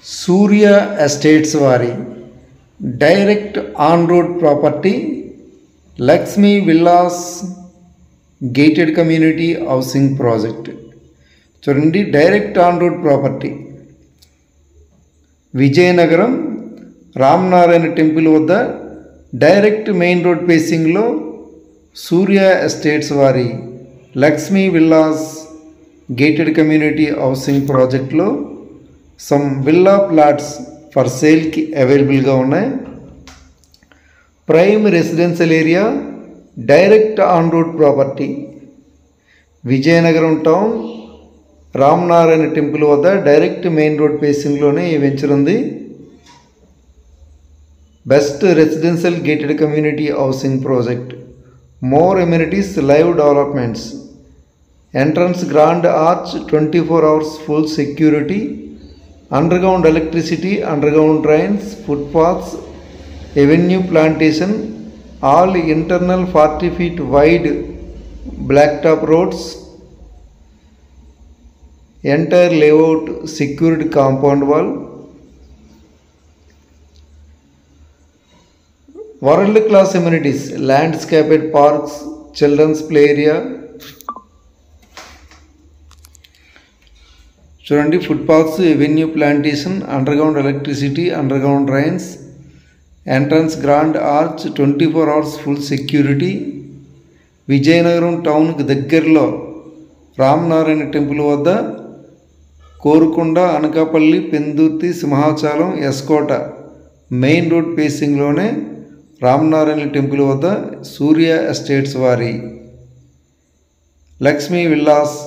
సూర్య estates వారి direct on road property Lakshmi villas gated community housing project. చూడండి, direct on road property Vizianagaram Ramanarayana temple వద్ద direct main road ఫేసింగ్లో Surya estates వారి Lakshmi villas gated community housing ప్రాజెక్ట్లో some villa plots for సేల్కి అవైలబుల్గా ఉన్నాయి. Prime residential area, direct on road property, Vizianagaram town Ramanarayana temple వద్ద direct main road ఫేసింగ్లోనే ఈ వెంచర్ ఉంది. Best residential gated community housing project, more amenities, live developments, entrance grand arch, 24 hours full security, underground electricity, underground drains, footpaths, avenue plantation, all internal 40 feet wide blacktop roads, entire layout secured compound wall, world class amenities, landscaped parks, children's play area. చూడండి, footpaths, avenue plantation, underground electricity, underground drains, entrance grand arch, 24 hours full security, Vizianagaram టౌన్కి దగ్గరలో Ramanarayana temple వద్ద, Korukonda, Anakapalli, Pendurthi, Simhachalam, S Kota main road ఫేసింగ్లోనే Ramanarayana temple వద్ద Surya estates వారి Lakshmi villas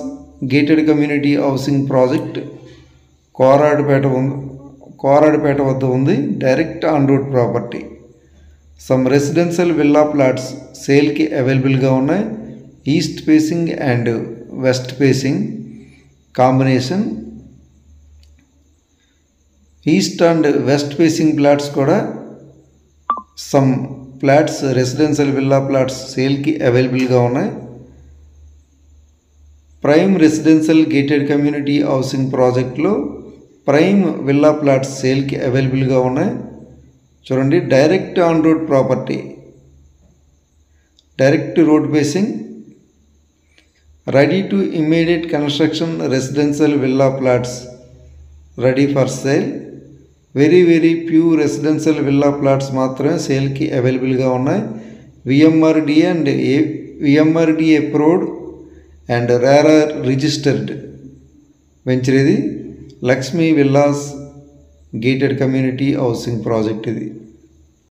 gated community housing project Koradupeta వద్ద ఉంది. Direct on road property. Some residential villa plots సేల్కి అవైలబుల్గా ఉన్నాయి. East facing and west facing combination. East and west facing plots కూడా some plots, residential villa plots సేల్కి అవైలబుల్గా ఉన్నాయి. Prime residential gated community housing ప్రాజెక్ట్లో ప్రైమ్ విల్లా ప్లాట్స్ సేల్కి అవైలబుల్గా ఉన్నాయి. చూడండి, direct on road property, direct road facing, ready to immediate construction residential villa plots ready for sale. Very few residential villa plots మాత్రమే సేల్కి అవైలబుల్గా ఉన్నాయి. VMRDA approved and RERA registered venture ఇది. Lakshmi villas gated community housing project ఇది.